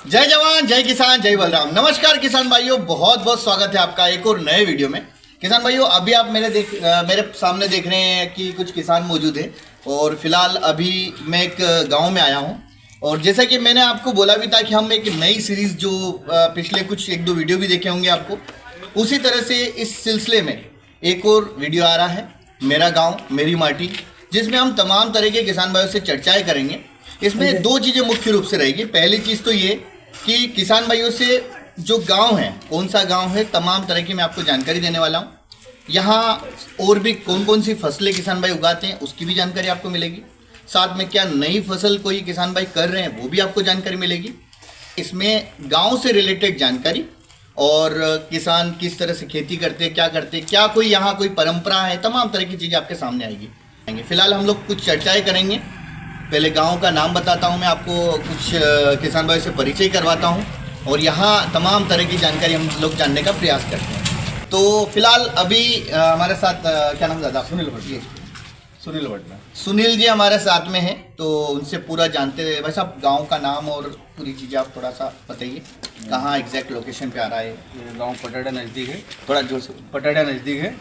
जय जवान जय किसान जय बलराम। नमस्कार किसान भाइयों, बहुत बहुत स्वागत है आपका एक और नए वीडियो में। किसान भाइयों, अभी आप मेरे सामने देख रहे हैं कि कुछ किसान मौजूद हैं और फिलहाल अभी मैं एक गांव में आया हूं। और जैसा कि मैंने आपको बोला भी था कि हम एक नई सीरीज जो पिछले कुछ एक दो वीडियो भी देखे होंगे आपको, उसी तरह से इस सिलसिले में एक और वीडियो आ रहा है, मेरा गाँव मेरी माटी, जिसमें हम तमाम तरह के किसान भाइयों से चर्चाएँ करेंगे। इसमें दो चीज़ें मुख्य रूप से रहेगी। पहली चीज़ तो ये कि किसान भाइयों से जो गांव है, कौन सा गांव है, तमाम तरह की मैं आपको जानकारी देने वाला हूं। यहाँ और भी कौन कौन सी फसलें किसान भाई उगाते हैं उसकी भी जानकारी आपको मिलेगी। साथ में क्या नई फसल कोई किसान भाई कर रहे हैं वो भी आपको जानकारी मिलेगी। इसमें गांव से रिलेटेड जानकारी और किसान किस तरह से खेती करते हैं, क्या करते हैं, क्या कोई यहाँ कोई परंपरा है, तमाम तरह की चीज़ें आपके सामने आएगी। फिलहाल हम लोग कुछ चर्चाएँ करेंगे। पहले गांव का नाम बताता हूं मैं आपको, कुछ किसान भाई से परिचय करवाता हूं और यहाँ तमाम तरह की जानकारी हम लोग जानने का प्रयास करते हैं। तो फिलहाल अभी हमारे साथ क्या नाम दादा? सुनील भट्ट। सुनील जी हमारे साथ में हैं, तो उनसे पूरा जानते हैं। वैसे आप गाँव का नाम और पूरी चीज़ें आप थोड़ा सा बताइए, कहाँ एग्जैक्ट लोकेशन पे आ रहा है? गांव पटाड़ा नज़दीक है, थोड़ा जोर से। पटाड़ा नज़दीक है,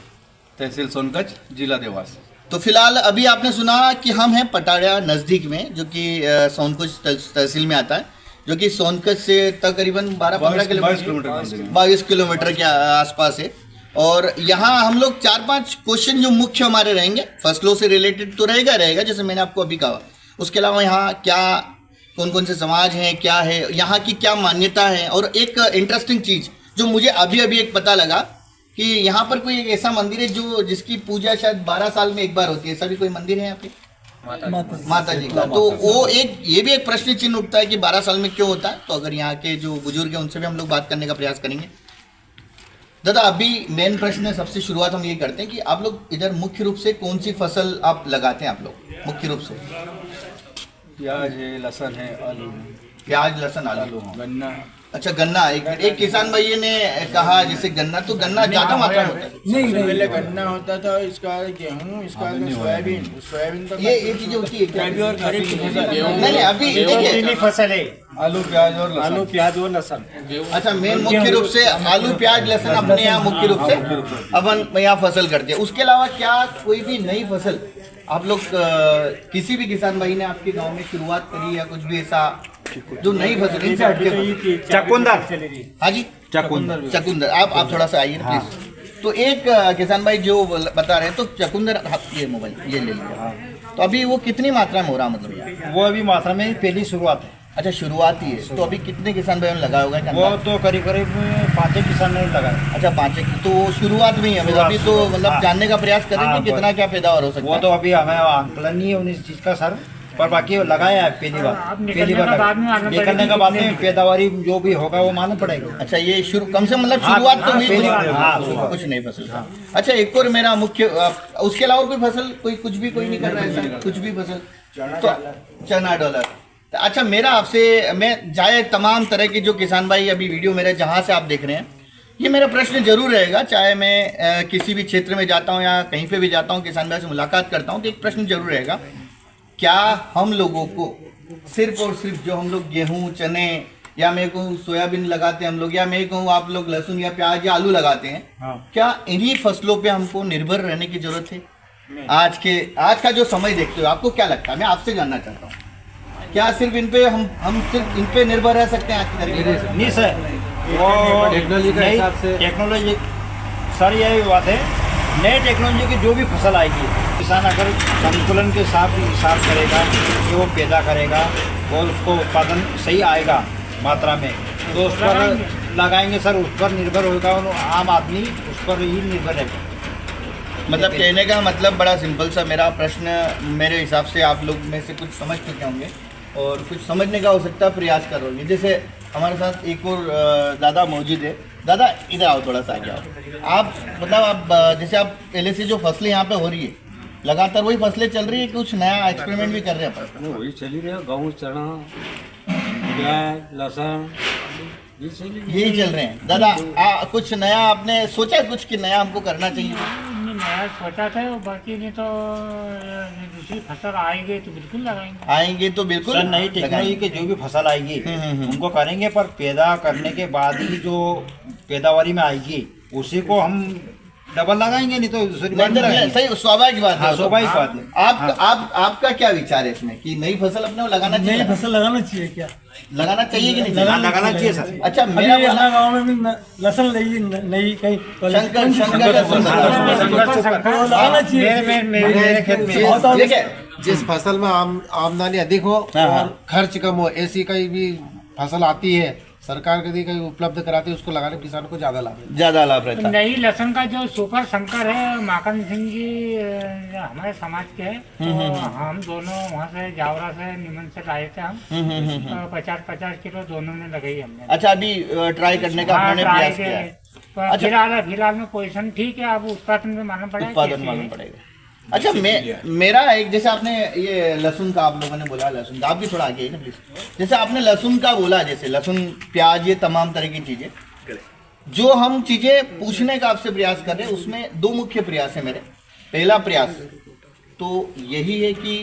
तहसील सोनकच्छ, जिला देवास। तो फिलहाल अभी आपने सुना कि हम हैं पटाड़ा नज़दीक में, जो कि सोनकच्छ तहसील में आता है, जो कि सोनकच्छ से तकरीबन 22 किलोमीटर के आसपास है। और यहाँ हम लोग 4-5 क्वेश्चन जो मुख्य हमारे रहेंगे, फसलों से रिलेटेड तो रहेगा जैसे मैंने आपको अभी कहा। उसके अलावा यहाँ क्या कौन कौन से समाज हैं, क्या है यहाँ की, क्या मान्यता है। और एक इंटरेस्टिंग चीज़ जो मुझे अभी एक पता लगा कि यहाँ पर कोई एक ऐसा मंदिर है जो जिसकी पूजा शायद 12 साल में एक बार होती है। सभी कोई मंदिर है यहाँ पे माता जी का। तो वो ये भी एक प्रश्न चिन्ह उठता है कि 12 साल में क्यों होता है। तो अगर यहाँ के जो बुजुर्ग हैं उनसे भी हम लोग बात करने का प्रयास करेंगे। दादा, अभी मेन प्रश्न है, सबसे शुरुआत हम ये करते हैं कि आप लोग इधर मुख्य रूप से कौन सी फसल आप लगाते हैं? आप लोग मुख्य रूप से प्याज है, लहसुन है, आलू, प्याज, लहसुन, आलू, गन्ना। अच्छा, गन्ना। एक किसान भाई ने कहा जैसे गन्ना, तो गन्ना ज्यादा मात्रा में होता है? नहीं, पहले गन्ना होता था, इसका गेहूं, इसका सोयाबीन तो ये चीजें होती है क्या? और खरीफ की फसल। नहीं, अभी देखिए फसल है, आलू प्याज और लहसुन। अच्छा, मेन मुख्य रूप से आलू प्याज लहसुन अपने यहाँ मुख्य रूप से अपन यहाँ फसल करते हैं। उसके अलावा क्या कोई भी नई फसल आप लोग किसी भी किसान भाई ने आपके गांव में शुरुआत करी या कुछ भी ऐसा जो नई फसल इनसे हटके? चकुंदर। हाँ जी, चकुंदर। आप थोड़ा सा आइए प्लीज। तो एक किसान भाई जो बता रहे हैं, तो चकुंदर, ये मोबाइल ये ले लीजिए। तो अभी वो कितनी मात्रा में हो रहा, मतलब वो अभी मात्रा में पहली शुरुआत है। अच्छा, शुरुआत ही है। तो अभी कितने किसान भाइयों ने लगाया होगा? वो तो करीब 5 किसान ने लगाया। अच्छा, 5 की तो शुरुआत में ही है। अभी तो मतलब जानने का प्रयास करें कि कितना क्या पैदावार हो सकता है। वो तो अभी हमें आंकलन नहीं है उस चीज का सर, पर बाकी लगाया है पहली बार निकलने के बाद में पैदावारी जो भी होगा वो मालूम पड़ेगा। अच्छा, ये शुरू कम से मतलब शुरुआत तो हुई, कुछ नहीं फसल। अच्छा, एक और मेरा मुख्य, उसके अलावा कोई फसल कुछ भी कोई नहीं कर रहा है? कुछ भी फसल, तो चना डॉलर। अच्छा, मेरा आपसे, मैं चाहे तमाम तरह के जो किसान भाई अभी वीडियो मेरे जहाँ से आप देख रहे हैं, ये मेरा प्रश्न जरूर रहेगा, चाहे मैं किसी भी क्षेत्र में जाता हूँ या कहीं पे भी जाता हूँ, किसान भाई से मुलाकात करता हूँ, तो एक प्रश्न जरूर रहेगा, क्या हम लोगों को सिर्फ और सिर्फ जो हम लोग गेहूँ, चने, या मैं कहूँ सोयाबीन लगाते हैं हम लोग, या मैं कहूँ आप लोग लहसुन या प्याज या आलू लगाते हैं, क्या इन्हीं फसलों पे हमको निर्भर रहने की जरूरत है? आज का जो समय देखते हो, आपको क्या लगता है? मैं आपसे जानना चाहता हूँ, क्या सिर्फ इन पे हम सिर्फ इन पे निर्भर रह सकते हैं आज की तरीके से? नहीं सर, वो टेक्नोलॉजी के हिसाब से, टेक्नोलॉजी सर यही बात है, नई टेक्नोलॉजी की जो भी फसल आएगी, किसान अगर संतुलन के साथ हिसाब करेगा कि वो पैदा करेगा और उसको उत्पादन सही आएगा मात्रा में, तो उस पर लगाएंगे सर, उस पर निर्भर होगा और आम आदमी उस पर ही निर्भर रहेगा। मतलब कहने का मतलब बड़ा सिंपल सा मेरा प्रश्न, मेरे हिसाब से आप लोग में से कुछ समझ चुके होंगे और कुछ समझने का हो सकता है प्रयास करोगे। जैसे हमारे साथ एक और दादा मौजूद है। दादा, इधर आओ, थोड़ा सा आगे आओ। आप मतलब आप जैसे आप पहले से जो फसलें यहाँ पे हो रही है, लगातार वही फसलें चल रही है, कुछ नया एक्सपेरिमेंट भी कर रहे हैं? वही चली रही है, गेहूँ, चना, प्याज, लहसुन, यही चल रहे हैं। दादा, कुछ नया आपने सोचा कुछ कि नया हमको करना चाहिए? मैं सोचा था, बाकी नहीं तो दूसरी फसल आएगी तो बिल्कुल लगाएंगे। आएंगे तो बिल्कुल सर नई टेक्नोलॉजी के जो भी फसल आएगी उनको करेंगे, पर पैदा करने के बाद ही जो पैदावारी में आएगी उसी को हम डबल लगाएंगे, नहीं तो दूसरी बार नहीं लगाएंगे। सही स्वाभाविक बात है। हाँ, स्वाभाविक बात है। आपका क्या विचार है इसमें कि नई फसल अपने को लगाना चाहिए? नई फसल लगाना चाहिए क्या? लगाना चाहिए कि नहीं चाहिए? लगाना चाहिए सर। अच्छा अभी मेरा हमारे गाँव में भी लहसुन लगी नई कहीं शंकर लगाना चाहिए। मेरे खेत में बहुत और- देखिए जिस फसल में आमदनी अधिक हो और खर्च कम हो, ऐसी कहीं भी फसल आती है सरकार कभी कहीं उपलब्ध कराती है, उसको लगाने किसान को ज्यादा लाभ है। ज्यादा लाभ रहता है। नई लहसुन का जो सुपर शंकर है, माकन सिंह जी हमारे समाज के हैं, तो हम दोनों वहाँ से जावरा से निमन से लाए थे हम। 50-50 किलो दोनों ने लगाई हमने। अच्छा अभी ट्राई करने का हाँ, आपने ट्राई प्रयास के- किया है। पर अच्छा। फिलहाल में पोजीशन ठीक है, अब उत्पादन में मालूम पड़ा है उत्पादन कैसे मालूम है। पड़ेगा। अच्छा मेरा एक, जैसे आपने ये लहसुन का आप लोगों ने बोला, लहसुन का आप भी थोड़ा आगे आइए ना प्लीज। जैसे आपने लहसुन का बोला, जैसे लहसुन प्याज ये तमाम तरह की चीजें जो हम चीजें पूछने का आपसे प्रयास कर रहे हैं, उसमें दो मुख्य प्रयास है मेरे। पहला प्रयास तो यही है कि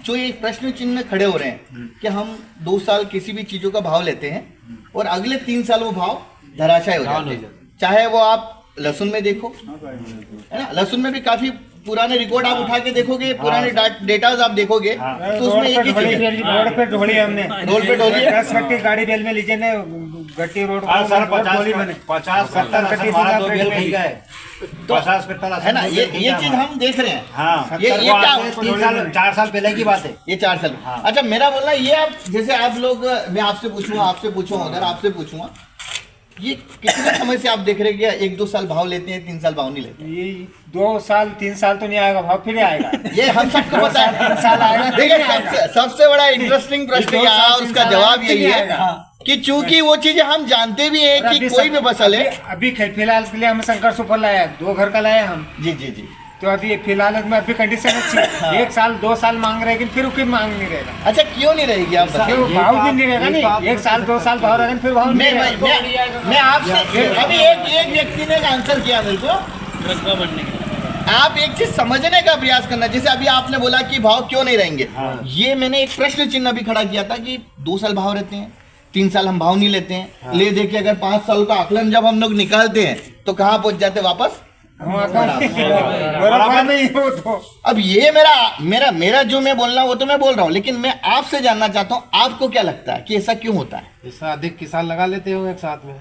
जो ये प्रश्न चिन्ह खड़े हो रहे हैं कि हम 2 साल किसी भी चीजों का भाव लेते हैं और अगले 3 साल वो भाव धराशायी हो जाते हैं। चाहे वो आप लहसुन में देखो, है ना, लहसुन में भी काफी पुराने रिकॉर्ड आप उठा के देखोगे, पुराने डेटाज आप देखोगे तो उसमें एक ही चीज है। रोड पे ढोली हमने, रोड पे ढोली है। 10 गट्टी गाड़ी बेल में लीजिए ने गट्टी रोड सर 50 कट्टा हमारा 2 बेल खरीदा है, 50 कट्टा है ना, ये चीज हम देख रहे हैं। हाँ, ये क्या 3 साल 4 साल पहले की बात है। ये 4 साल। अच्छा मेरा बोलना ये, आप जैसे आप लोग, मैं आपसे पूछूंगा उधर आपसे पूछूंगा, ये कितने समय से आप देख रहे हैं कि 1-2 साल भाव लेते हैं, 3 साल भाव नहीं लेते? ये 2 साल 3 साल तो नहीं आएगा भाव, फिर आएगा। ये हम सबको पता है। 3 साल आएगा। देखिए सबसे बड़ा इंटरेस्टिंग प्रश्न यहाँ, और उसका जवाब यही है कि चूंकि वो चीजें हम जानते भी हैं कि कोई भी फसल है। अभी फिलहाल के लिए हम शंकर सुपर लाया, 2 घर का लाया हम, जी जी जी। तो अभी फिलहाल में अभी कंडीशन अच्छी है। 1 साल 2 साल मांग रहे, लेकिन फिर मांग नहीं रहेगा। अच्छा क्यों नहीं रहेगी आप बताइए? क्यों भाव भी नहीं रहेगा, नहीं 1 साल 2 साल भाव रहेगा, फिर भाव नहीं रहेगा। मैं आपसे अभी एक व्यक्ति ने आंसर किया मेरे को। आप एक चीज समझने का प्रयास करना, जैसे अभी आपने बोला कि भाव क्यों नहीं रहेंगे, ये मैंने एक प्रश्न चिन्ह भी खड़ा किया था कि 2 साल भाव रहते हैं, 3 साल हम भाव नहीं लेते हैं। ले देखिए अगर 5 साल का आकलन जब हम लोग निकालते हैं तो कहाँ पहुंच जाते वापस? बराबर नहीं हो तो अब ये मेरा जो मैं बोल रहा हूँ वो तो मैं बोल रहा हूँ, लेकिन मैं आपसे जानना चाहता हूँ आपको क्या लगता है कि ऐसा क्यों होता है? इससे अधिक किसान लगा लेते हो एक साथ में,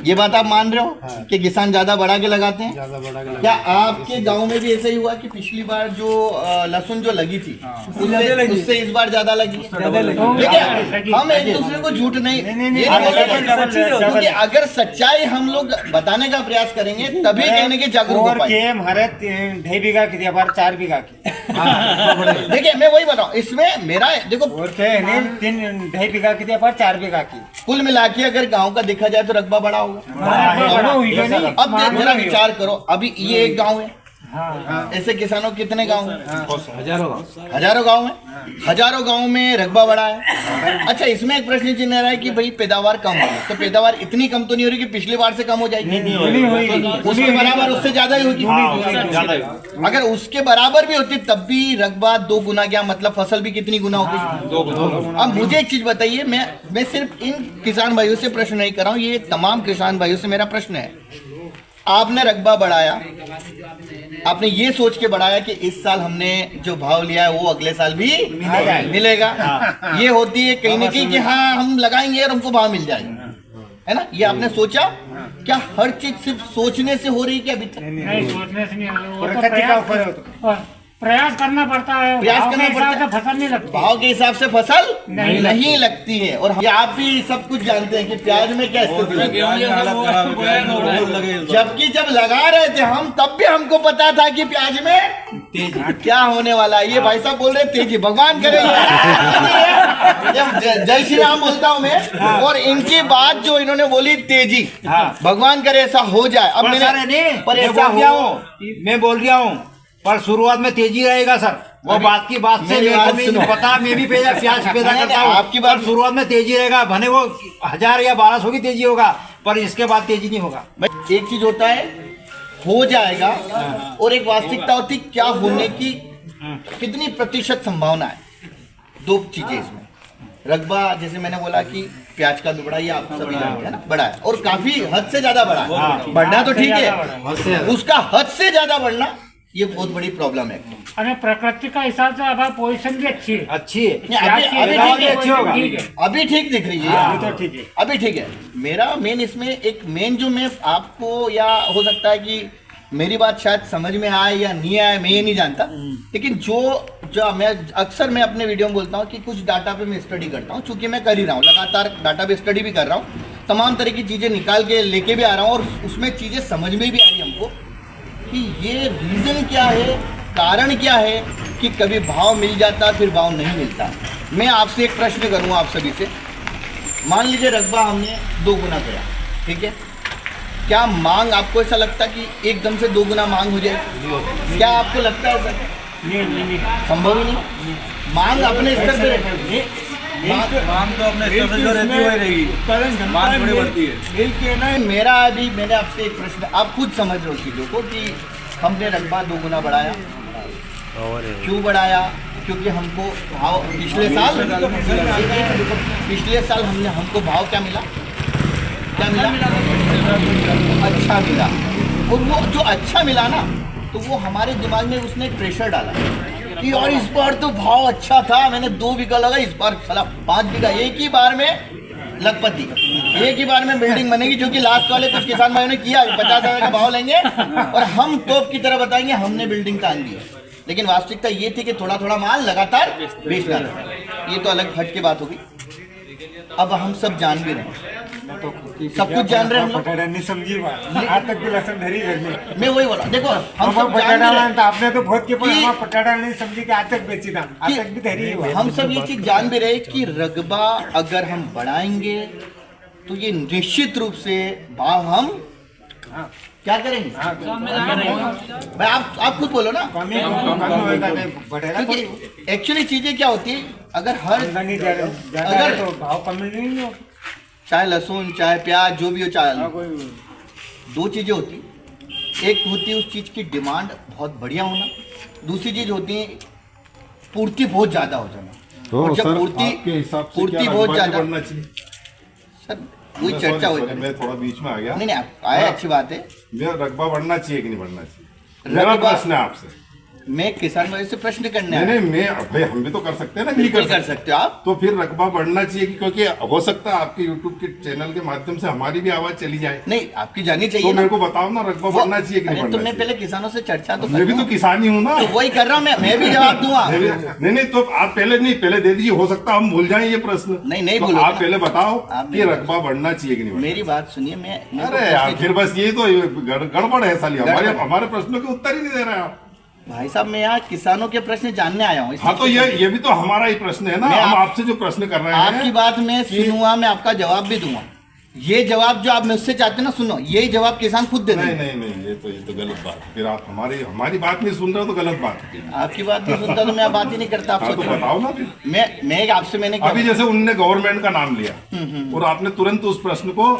ये बात आप मान रहे हो कि किसान ज्यादा बढ़ा के लगाते हैं? ज्यादा बड़ा के क्या आपके गांव में भी ऐसा ही हुआ कि पिछली बार जो लहसुन जो लगी थी उससे इस बार ज्यादा लगी? देखिए हम एक दूसरे को झूठ नहीं, ये नहीं बोल रहे, क्योंकि अगर सच्चाई हम लोग बताने का प्रयास करेंगे तभी कहने के जागरूक हो पाएंगे। हमारे 2.5 बीघा की थी, 4 बीघा की। देखिए मैं वही बताऊँ, इसमें मेरा देखो और क्या है, 2.5 बीघा की थी, 4 बीघा की। कुल मिला के अगर गांव का देखा जाए तो रकबा बड़ा होगा। अब जरा विचार करो, अभी ये एक गांव है, ऐसे किसानों कितने गांव हैं? हजारों गांव हैं, हजारों गांव में रकबा बड़ा है। अच्छा इसमें एक प्रश्न चिन्ह रहा है कि भाई पैदावार कम हो रही, तो पैदावार इतनी कम तो नहीं हो रही कि पिछली बार से कम हो जाएगी? उसके बराबर उससे ज्यादा ही होगी। अगर उसके बराबर भी होती तब भी रकबा 2 गुना, क्या मतलब फसल भी कितनी गुना होगी? अब मुझे एक चीज बताइए, मैं सिर्फ इन किसान भाइयों से प्रश्न नहीं कर रहा हूँ, ये तमाम किसान भाइयों से मेरा प्रश्न है। आपने रकबा बढ़ाया, आपने ये सोच के बढ़ाया कि इस साल हमने जो भाव लिया है वो अगले साल भी मिलेगा। ये होती है कहीं ना कहीं कि हाँ हम लगाएंगे और हमको भाव मिल जाएगा, है ना, ये आपने सोचा। क्या हर चीज सिर्फ सोचने से हो रही है क्या अभी तक? नहीं, सोचने से नहीं हो रहा, वो तो प्रयास करना पड़ता है। प्रयास भाव करना के हिसाब पड़ता से फसल नहीं लगती। भाव के हिसाब से फसल नहीं नहीं लगती है। और ये आप भी सब कुछ जानते हैं कि प्याज में क्या स्थिति है, जबकि जब लगा रहे थे हम तब भी हमको पता था कि प्याज में तेजी क्या होने वाला है। ये भाई साहब बोल रहे तेजी, भगवान करे जय श्री राम बोलता हूँ मैं, और इनकी बात जो इन्होंने बोली तेजी, भगवान करे ऐसा हो जाए। अब मैं बोल रहा हूँ पर शुरुआत में तेजी रहेगा सर, वो बात की बात से मेरे को भी पता, मैं भी प्याज पैदा करता हूँ। आपकी बात शुरुआत में तेजी रहेगा, भले वो 1000 या 1200 की तेजी होगा, पर इसके बाद तेजी नहीं होगा। एक चीज होता है हो जाएगा और एक वास्तविकता होती क्या होने की कितनी प्रतिशत संभावना है। दो चीजें इसमें, रकबा जैसे मैंने बोला कि प्याज का दुबड़ा, ये आप सभी जानते हैं ना, बड़ा है और काफी हद से ज्यादा बड़ा है। बढ़ना तो ठीक है, उसका हद से ज्यादा बढ़ना ये बहुत बड़ी प्रॉब्लम है। અને प्रकृति का हिसाब से अब पोजीशन भी अच्छी है। अच्छी है। नहीं, अभी अभी ठीक अच्छी होगा। है, अभी ठीक दिख रही है, अभी तो ठीक है। अभी ठीक है। मेरा मेन इसमें एक मेन जो मैं आपको, या हो सकता है कि मेरी बात शायद समझ में आए या नहीं आए, मैं ये नहीं जानता, लेकिन जो मैं अक्सर मैं अपने वीडियो में बोलता हूँ कि कुछ डाटा पे मैं स्टडी करता हूँ, चूंकि मैं कर ही रहा हूँ लगातार, डाटा पे स्टडी भी कर रहा हूँ, तमाम तरह की चीज़ें निकाल के लेके भी आ रहा हूँ और उसमें चीज़ें समझ में भी आ रही हमको कि ये रीज़न क्या है, कारण क्या है कि कभी भाव मिल जाता फिर भाव नहीं मिलता। मैं आपसे एक प्रश्न करूँगा आप सभी से, मान लीजिए रकबा हमने 2 गुना किया, ठीक है, क्या मांग आपको ऐसा लगता है कि एकदम से 2 गुना मांग हो जाए? क्या आपको लगता है ऐसा? संभव ही नहीं। मांग अपने स्तर पे मांग तो अपने स्तर से जो रहती है वही रहेगी, मांग थोड़ी बढ़ती है। मेरा अभी मैंने आपसे एक प्रश्न, आप खुद समझ रहे हो चीज़ों को कि हमने रकबा 2 गुना बढ़ाया, क्यों बढ़ाया? क्योंकि हमको भाव पिछले साल हमको भाव क्या मिला? अच्छा मिला, और वो जो अच्छा मिला ना, तो वो हमारे दिमाग में उसने एक प्रेशर डाला कि और इस बार तो भाव अच्छा था, मैंने 2 बीघा लगा, इस बार चला 5 बीघा, एक ही बार में लखपति, एक ही बार में बिल्डिंग बनेगी। जो कि लास्ट वाले कुछ किसान भाइयों ने किया, 50,000 का भाव लेंगे और हम तोप की तरह बताएंगे हमने बिल्डिंग तान दी। लेकिन वास्तविकता ये थी कि थोड़ा थोड़ा माल लगातार बेचना था। ये तो अलग हट के बात होगी। अब हम सब जान भी रहे हैं, सब कुछ जान रहे हैं हम लोग। नहीं समझी बात, आज तक भी लसन धरी घर में। मैं वही बोला, देखो हम सब जान भी रहे हैं, आपने तो बहुत के कि- पटाड़ा नहीं समझी कि आज तक बेची था, आज तक भी धरी है। हम सब ये चीज जान भी रहे कि रकबा अगर हम बढ़ाएंगे तो ये निश्चित रूप से भाव हम क्या करेंगे? भाई आप खुद बोलो ना, क्योंकि एक्चुअली चीजें क्या होती है, अगर अगर तो भाव कम नहीं हो, चाहे लहसुन चाहे प्याज जो भी हो, चाहे दो चीजें होती, एक होती है उस चीज की डिमांड बहुत बढ़िया होना, दूसरी चीज होती है पूर्ति बहुत ज्यादा हो जाना। तो और जब सर पूर्ति आपके हिसाब से पूर्ति क्या बहुत रकबा ज्यादा, बढ़ना चाहिए? सर वही चर्चा हो Sorry, मैं थोड़ा बीच में आ गया। नहीं आप आए, अच्छी बात है। मेरा रकबा बढ़ना चाहिए कि नहीं बढ़ना चाहिए, मेरा रकबा- प्रश्न है आपसे। मैं किसान भाई से प्रश्न करने नहीं आया। नहीं, मैं भाई हम भी तो कर सकते हैं ना, नहीं बिल्कुल कर सकते हो आप। तो फिर रकबा बढ़ना चाहिए क्योंकि हो सकता है आपके यूट्यूब के चैनल के माध्यम से हमारी भी आवाज चली जाए। नहीं, आपकी जानी तो चाहिए ना। मेरे को बताओ ना, रकबा बढ़ना चाहिए कि नहीं अरे, तो बढ़ना मैं चाहिए? पहले किसानों से चर्चा तो मैं भी तो किसान ही हूँ ना। तो वही कर रहा हूँ, मैं भी जवाब दूंगा। नहीं, तो आप पहले दे दीजिए, हो सकता है हम भूल जाएं ये प्रश्न। नहीं, तो भूलो आप ना। पहले बताओ आप कि नहीं रकबा बढ़ना चाहिए कि नहीं बढ़ना? मेरी बात सुनिए, मैं अरे यार, फिर बस ये तो गड़बड़ है साली, हमारे प्रश्नों के उत्तर ही नहीं दे रहे आप। भाई साहब, मैं यहाँ किसानों के प्रश्न जानने आया हूँ। हाँ, तो ये भी तो हमारा ही प्रश्न है ना, मैं हम आप- आपसे जो प्रश्न कर रहे हैं। आपकी बात मैं सुनूंगा, मैं आपका जवाब भी दूंगा। ये जवाब जो आप मुझसे चाहते हैं ना, सुनो, यही जवाब किसान खुद दे नहीं देंगे। नहीं नहीं, ये तो गलत बात है। फिर आप हमारी बात नहीं सुन रहे हो तो गलत बात है। आपकी बात नहीं सुनता तो मैं बात ही नहीं करता। आप हाँ, तो सोचो, बताओ ना फिर। मैं आपसे मैंने क्या अभी जैसे उनने गवर्नमेंट का नाम लिया और आपने तुरंत उस प्रश्न को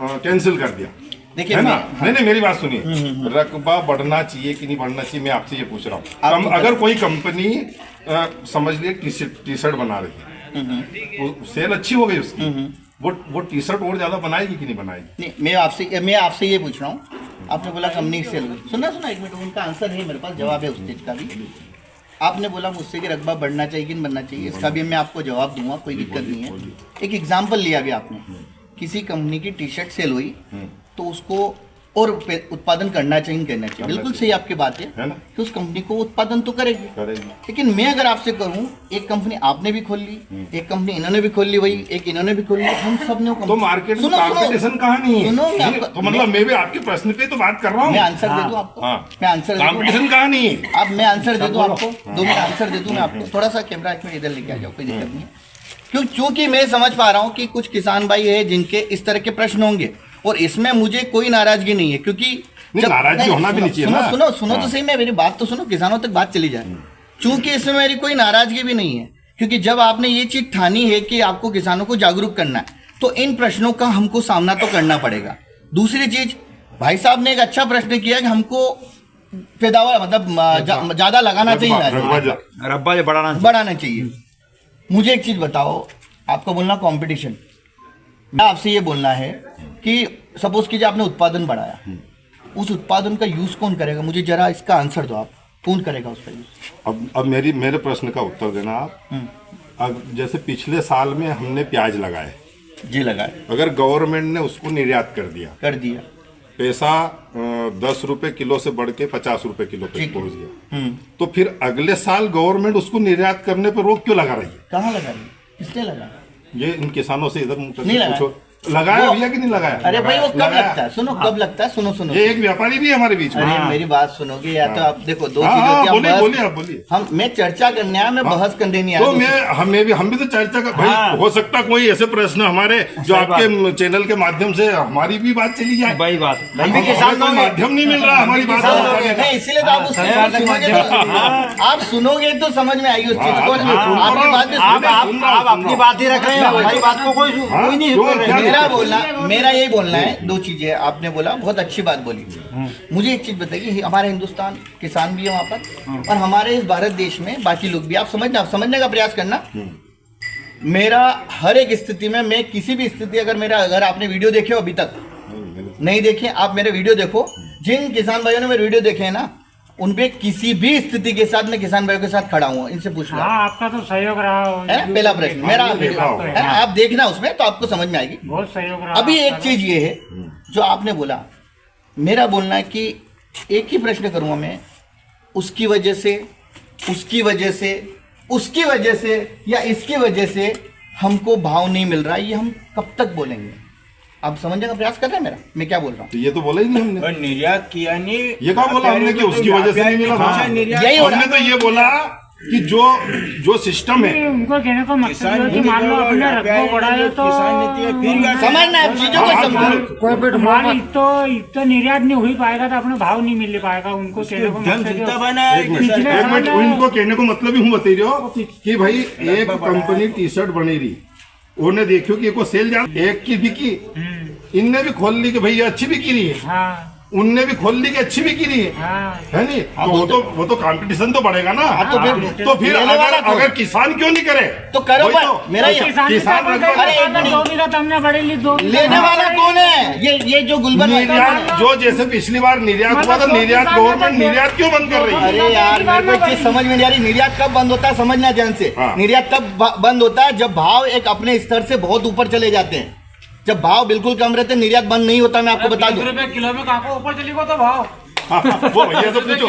कैंसिल कर दिया, देखिए, है ना? मैं- नहीं, मेरी बात सुनिए, रकबा बढ़ना चाहिए कि नहीं बढ़ना चाहिए, मैं आपसे ये पूछ रहा आप हूँ। अगर कोई कंपनी समझ लिए टी शर्ट बना रही है, सेल अच्छी हो गई उसकी, वो टी शर्ट और ज्यादा बनाएगी कि नहीं बनाएगी? नहीं, मैं आपसे ये पूछ रहा हूँ। आपने बोला कंपनी सेल, सुना एक मिनट, उनका आंसर है मेरे पास, जवाब है उस चीज का भी। आपने बोला मुझसे कि रकबा बढ़ना चाहिए कि नहीं बढ़ना चाहिए, इसका भी मैं आपको जवाब दूंगा, कोई दिक्कत नहीं है। एक एग्जाम्पल लिया अभी आपने, किसी कंपनी की टी शर्ट सेल हुई तो उसको और उत्पादन करना चाहिए, बिल्कुल सही आपकी बात है ना? कि उस कंपनी को उत्पादन तो करेगी। लेकिन मैं अगर आपसे कहूँ, एक कंपनी आपने भी खोल ली, एक कंपनी इन्होंने भी खोल ली, वही एक इन्होंने भी खोल ली, हम सब ने तो मार्केट में कंपटीशन कहाँ नहीं है? सुनो, तो मतलब मैं भी आपके प्रश्न पे तो बात कर रहा हूँ। मैं आंसर दे दूं आपको, मैं आंसर दे दूं। कंपटीशन कहाँ नहीं है? अब मैं आंसर दे दूं आपको, 2 मिनट आंसर दे दूं मैं आपको। थोड़ा सा कैमरा एक मिनट इधर लेके आ जाओ, कोई दिक्कत नहीं है। क्योंकि मैं समझ पा रहा हूँ कि कुछ किसान भाई है जिनके इस तरह के प्रश्न होंगे, और इसमें मुझे कोई नाराजगी नहीं है, क्योंकि नाराजगी होना भी नहीं चाहिए ना। सुनो तो सही, मेरी बात तो सुनो, किसानों तक बात चली जाए। चूंकि इसमें मेरी कोई नाराजगी भी नहीं है, क्योंकि जब आपने ये चीज ठानी है कि आपको किसानों को जागरूक करना है, तो इन प्रश्नों का हमको सामना तो करना पड़ेगा। दूसरी चीज, भाई साहब ने एक अच्छा प्रश्न किया कि हमको पैदावार मतलब ज्यादा लगाना चाहिए, रब्बा जो बढ़ाना चाहिए। मुझे एक चीज बताओ, आपका बोलना कंपटीशन, मैं आपसे ये बोलना है कि सपोज कीजिए आपने उत्पादन बढ़ाया, उस उत्पादन का यूज कौन करेगा? मुझे जरा इसका आंसर दो आप, कौन करेगा उसका यूज? अब मेरे प्रश्न का उत्तर देना आप। अब जैसे पिछले साल में हमने प्याज लगाए जी, लगाए, अगर गवर्नमेंट ने उसको निर्यात कर दिया, पैसा 10 रुपए किलो से बढ़ के 50 रुपए किलो पे पहुंच गया, तो फिर अगले साल गवर्नमेंट उसको निर्यात करने पर रोक क्यों लगा रही है? कहाँ लगा रही है? किसने लगा? ये इन किसानों से इधर नहीं लगाया। पूछो, लगाया भैया कि नहीं लगाया? अरे भाई वो कब लगता है? सुनो, कब लगता है? सुनो ये एक व्यापारी भी है हमारे बीच में। अरे मेरी बात सुनोगे या तो आप देखो, दो हाँ, चीजें होती हैं, बोलिए आप बोलिए। हम मैं चर्चा करने आया, मैं बहस करने नहीं आया। तो हम भी तो चर्चा कर भाई, हो सकता कोई ऐसे प्रश्न हमारे जो आपके चैनल के माध्यम से हमारी भी बात चली जाए। वही बात हमें किसान को माध्यम नहीं मिल रहा हमारी बात नहीं, इसीलिए तो आप आप सुनोगे तो समझ में आएगी उस चीज को। आपकी बात आप अपनी बात ही रख रहे हैं, हमारी बात को कोई नहीं। मेरा यही बोलना है, दो चीजें आपने बोला, बहुत अच्छी बात बोली। मुझे एक चीज बताइए, हमारे हिंदुस्तान किसान भी है वहाँ पर, और हमारे इस भारत देश में बाकी लोग भी। आप समझने का प्रयास करना। मेरा हर एक स्थिति में, मैं किसी भी स्थिति, अगर आपने वीडियो देखे हो अभी तक, नहीं देखे आप मेरे वीडियो देखो, जिन किसान भाइयों ने मेरे वीडियो देखे हैं ना, उनपे किसी भी स्थिति के साथ मैं किसान भाइयों के साथ खड़ा हूँ। इनसे पूछ लो। हाँ, आपका तो सहयोग रहा है पहला प्रश्न मेरा, है आप देखना उसमें तो आपको समझ में आएगी। बहुत सहयोग रहा। अभी एक चीज ये है जो आपने बोला, मेरा बोलना है कि एक ही प्रश्न करूंगा मैं, उसकी वजह से, उसकी वजह से, उसकी वजह से या इसकी वजह से हमको भाव नहीं मिल रहा, ये हम कब तक बोलेंगे? आप समझने का प्रयास कर रहे हैं मेरा, मैं क्या बोल रहा हूँ? तो ये तो बोला ही नहीं हमने, निर्यात किया नहीं। ये कहा बोला हमने कि उसकी वजह से नहीं मिला? यही हो रहा हमने तो ये बोला कि जो सिस्टम है, उनको कहने का मकसद है कि मान लो अपने रकबा बढ़ाए तो समझना है, चीजों को समझो। हमारी तो निर्यात नहीं हो पाएगा तो अपने भाव नहीं मिल पाएगा। उनको कहने को एक मिनट, उनको कहने को मतलब ही हूँ बता रही हो कि भाई एक कंपनी टी शर्ट बनी रही, उन्हें देखियो कि को सेल जा एक की बिकी, इनने भी खोल ली कि भाई ये अच्छी बिकी रही है, हाँ, उनने भी खोल ली कि अच्छी बिकी रही है, हाँ, है नहीं? तो वो तो कंपटीशन तो बढ़ेगा ना। तो फिर अगर किसान क्यों नहीं करे तो करो। वही पर तो। मेरा ये किसान हमने बड़े लेने वाला कौन है? ये जो गुलबन निर्यात, जो जैसे पिछली बार निर्यात हुआ तो निर्यात गवर्नमेंट निर्यात क्यों बंद कर रही है? अरे यार, मेरे को एक चीज समझ में नहीं आ रही, निर्यात कब बंद होता है समझना ध्यान से। हाँ। निर्यात कब बंद होता है? जब भाव एक अपने स्तर से बहुत ऊपर चले जाते हैं। जब भाव बिल्कुल कम रहते हैं, निर्यात बंद नहीं होता। मैं आपको बता दूं, किलो में कहाँ ऊपर चली गो तो भाव। वो भैया से पूछो,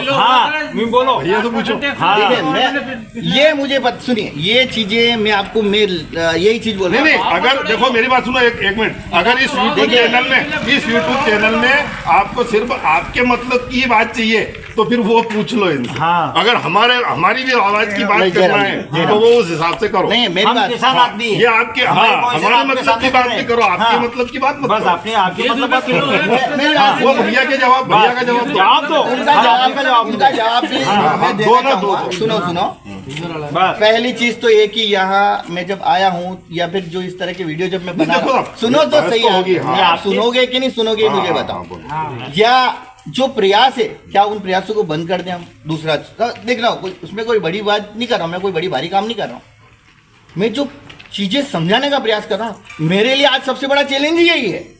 बोलो भैया से पूछो। देखिए मैं ये मुझे सुनिए, ये चीजें मैं आपको यही चीज बोल रहा हूँ। नहीं, अगर देखो मेरी बात सुनो एक मिनट, अगर इस यूट्यूब चैनल में आपको सिर्फ आपके मतलब की बात चाहिए तो फिर वो पूछ लो इनसे। हाँ। अगर हमारी भी आवाज की बात करना है तो वो उस हिसाब से करो। नहीं, मेरी बात किसान आदमी ये आपके, हाँ, हमारे मतलब की बात नहीं करो, आपके मतलब की बात मत बस करो। अपने आपके मतलब वो भैया के जवाब, भैया का जवाब दो। उनका जवाब भी मैं देना चाहूंगा। सुनो, पहली चीज तो ये कि यहाँ मैं जब आया हूँ या फिर जो इस तरह के वीडियो जब मैं बना रहा हूँ, सुनो तो सही है, आप सुनोगे कि नहीं सुनोगे मुझे बताओ। या जो प्रयास है, क्या उन प्रयासों को बंद कर दें हम? दूसरा देख रहा हूँ, उसमें कोई बड़ी बात नहीं कर रहा हूँ, मैं कोई बड़ी भारी काम नहीं कर रहा हूँ। मैं जो चीजें समझाने का प्रयास कर रहा हूँ, मेरे लिए आज सबसे बड़ा चैलेंज यही है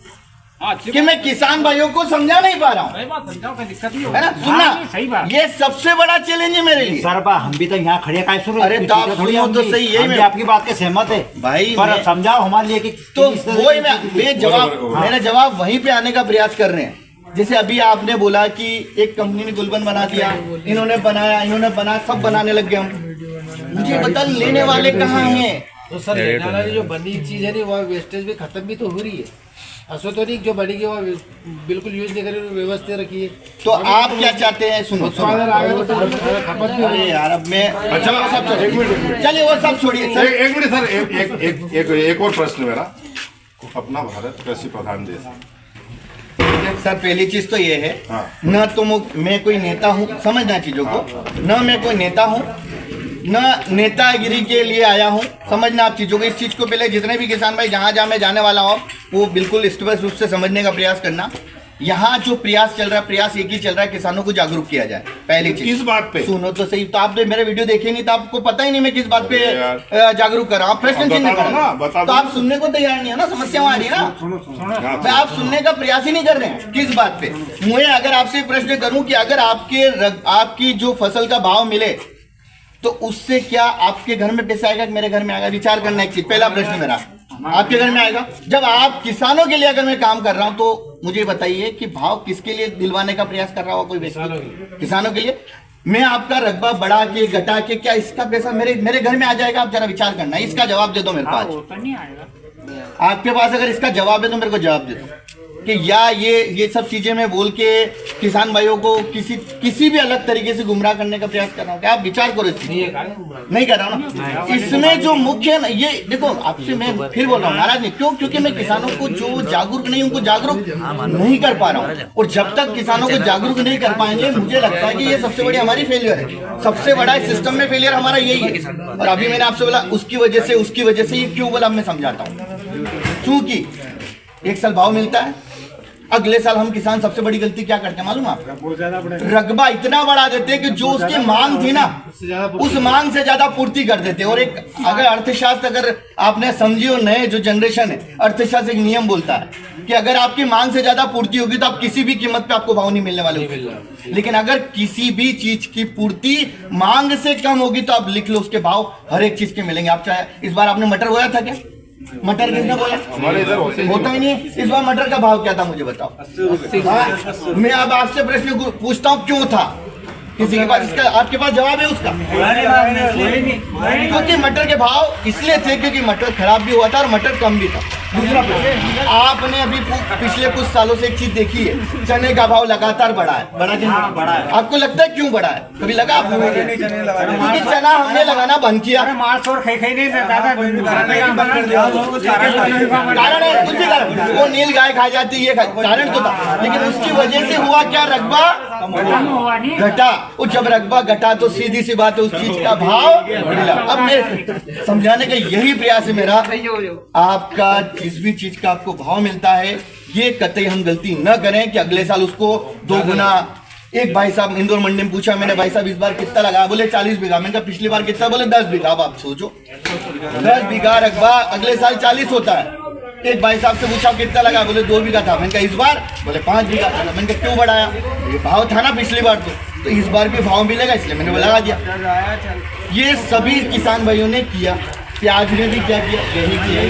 कि मैं किसान भाइयों को समझा नहीं पा रहा हूँ, है ना? सुनना, सही बात। ये सबसे बड़ा चैलेंज है मेरे लिए। सर हम भी तो यहाँ खड़े का सुन रहे। अरे तो आप सुनो तो सही, यही मैं आपकी बात के सहमत है भाई, पर समझाओ हमारे लिए कि तो वही मेरा जवाब वहीं पे आने का प्रयास कर रहे हैं। जैसे अभी आपने बोला कि एक कंपनी ने गुलबन बना दिया, इन्होंने बनाया, सब बनाने लग गए हम। मुझे बता, लेने वाले कहाँ हैं? तो सर लेने वाली जो बनी चीज है ना, वह वेस्टेज भी खत्म भी तो हो रही है। ऐसा तो नहीं जो बनेगी वो बिल्कुल यूज नहीं करें, व्यवस्था रखिए। तो आप क्या चाहते हैं? सुनो, अरे यार, अब मैं चलिए वो सब छोड़िए। एक मिनट सर, एक और प्रश्न मेरा। अपना भारत कृषि प्रधान देश है सर, पहली चीज तो ये है, हाँ। न तो मैं कोई नेता हूँ, समझना चीजों को, न मैं कोई नेता हूँ, न नेतागिरी के लिए आया हूँ। समझना आप चीजों को, इस चीज को पहले जितने भी किसान भाई जहाँ मैं जाने वाला हूँ वो बिल्कुल स्पष्ट रूप से समझने का प्रयास करना। यहाँ जो प्रयास चल रहा है, प्रयास एक ही चल रहा है, किसानों को जागरूक किया जाए। पहली चीज किस बात पे? सुनो तो सही, तो आपने मेरे वीडियो देखे नहीं तो आपको पता ही नहीं मैं किस बात पे जागरूक कर रहा हूँ। प्रश्न चिन्ह नहीं कर रहा हूँ। बता तो आप सुनने को तैयार नहीं है ना, समस्या वहाँ आ रही है ना। मैं आप सुनने का प्रयास ही नहीं कर रहे हैं। किस बात पे? मुझे अगर आपसे प्रश्न करूं कि अगर आपकी जो फसल का भाव मिले तो उससे क्या आपके घर में पैसा आएगा कि मेरे घर में आएगा? विचार करना एक चीज, पहला प्रश्न मेरा, आपके घर में आएगा? जब आप किसानों के लिए अगर मैं काम कर रहा हूं तो मुझे बताइए कि भाव किसके लिए दिलवाने का प्रयास कर रहा होगा कोई व्यक्ति? किसानों के लिए। मैं आपका रकबा बढ़ा के घटा के क्या इसका पैसा मेरे घर में आ जाएगा? आप जरा विचार करना, इसका जवाब दे दो मेरे पास। नहीं आएगा। आपके पास अगर इसका जवाब है तो मेरे को जवाब दे दो कि या ये सब चीजें मैं बोल के किसान भाइयों को किसी भी अलग तरीके से गुमराह करने का प्रयास कर रहा हूँ क्या? आप विचार करो इस चीज। नहीं कर रहा हूँ ना। इसमें जो मुख्य ये देखो, आपसे मैं फिर बोल रहा हूँ, नाराज नहीं क्यों? क्योंकि मैं किसानों को जो जागरूक नहीं उनको जागरूक नहीं कर पा रहा हूँ। और जब तक किसानों को जागरूक नहीं कर पाएंगे, मुझे लगता है कि ये सबसे बड़ी हमारी फेलियर है। सबसे बड़ा सिस्टम में फेलियर हमारा यही है। और अभी मैंने आपसे बोला उसकी वजह से ये क्यों बोला मैं समझाता हूँ। क्योंकि एक साल भाव मिलता है, अगले साल हम किसान सबसे बड़ी गलती क्या करते हैं मालूम आपको? रकबा इतना बढ़ा देते हैं कि जो उसकी मांग थी ना उस मांग से ज्यादा पूर्ति कर देते हैं। और एक अगर अर्थशास्त्र अगर आपने समझी हो, नए जो जनरेशन है, अर्थशास्त्र एक नियम बोलता है कि अगर आपकी मांग से ज्यादा पूर्ति होगी तो आप किसी भी कीमत पे आपको भाव नहीं मिलने वाले होंगे। लेकिन अगर किसी भी चीज की पूर्ति मांग से कम होगी तो आप लिख लो उसके भाव हर एक चीज के मिलेंगे। आप चाहे इस बार आपने मटर बोया था क्या? मटर किसने बोला? हमारे इधर होता ही नहीं है। इस बार मटर का भाव क्या था मुझे बताओ। हाँ? मैं अब आपसे प्रश्न पूछता हूँ क्यों था? किसी के पास इसका आपके पास जवाब है उसका? क्योंकि मटर के भाव इसलिए थे क्योंकि मटर खराब भी हुआ था और मटर कम भी था। दूसरा प्रश्न, आपने अभी पिछले कुछ सालों से एक चीज देखी है, चने का भाव लगातार बढ़ा है। बढ़ा कि नहीं बढ़ा है? आपको लगता है क्यों बढ़ा है? कभी लगा आपको? क्योंकि चना हमने लगाना बंद किया। कारण है कुछ भी कारण, वो नील गाय खा जाती है, कारण तो था। लेकिन उसकी वजह से हुआ क्या? रकबा घटा। और जब रकबा घटा तो सीधी सी बात है उस चीज का भाव मिला। अब मैं समझाने का यही प्रयास है मेरा, आपका जिस भी चीज का आपको भाव मिलता है ये कतई हम गलती न करें कि अगले साल उसको 2 गुना। एक भाई साहब इंदौर मंडी में पूछा मैंने, भाई साहब इस बार कितना लगा? बोले 40 बीघा। मैंने कहा पिछली बार कितना? बोले 10 बीघा। अब आप सोचो 10 बीघा रकबा अगले साल 40 होता है। एक भाई साहब से पूछा कितना लगा? बोले 2 बीघा था। मैंने कहा इस बार? बोले 5 बीघा था। मैंने कहा क्यों बढ़ाया? ये भाव था ना पिछली बार तो इस बार भी भाव मिलेगा इसलिए मैंने लगा दिया। ये सभी किसान भाइयों ने किया। प्याज ने भी क्या किया? यही किया।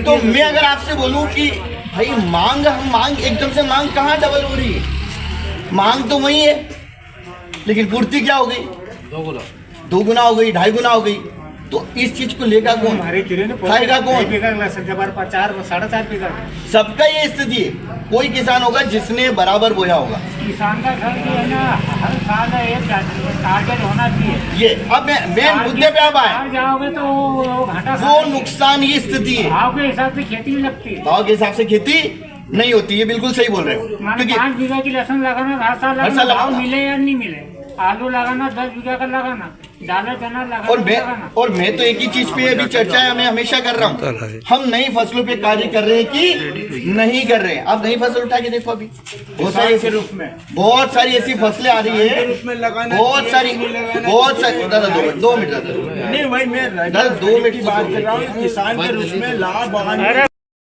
तो मैं अगर आपसे बोलूं कि भाई मांग एकदम से मांग कहाँ डबल हो रही है? मांग तो वही है लेकिन पूर्ति क्या हो गई? 2 गुना हो गई, 2.5 गुना हो गई। तो इस चीज को लेगा कौन? खाएगा कौन? सबका ये स्थिति है। कोई किसान होगा जिसने बराबर बोया होगा। किसान का घर जो है ना हर साल एक टारगेट होना चाहिए। ये अब मैं मुद्दे पे अब आए, जाओगे तो घाटा वो नुकसान ही स्थिति है। भाव के हिसाब से खेती नहीं लगती। भाव के हिसाब से खेती नहीं होती है, बिल्कुल सही बोल रहे हो। क्योंकि 5 बीघा की लहसुन लगाना हर साल लगाना, भाव मिले या नहीं मिले। आलू लगाना 10 बीघा का लगाना, दाना चना लगाना। और मैं तो एक ही चीज पे अभी चर्चा है मैं हमेशा कर रहा हूँ, हम नई फसलों पे कार्य कर रहे हैं कि नहीं कर रहे हैं। अब नई फसल उठा के देखो, अभी बहुत सारी ऐसी फसलें आ रही है, बहुत सारी 2 मिनट की बात कर रहा हूँ। किसान के रूप में लाभ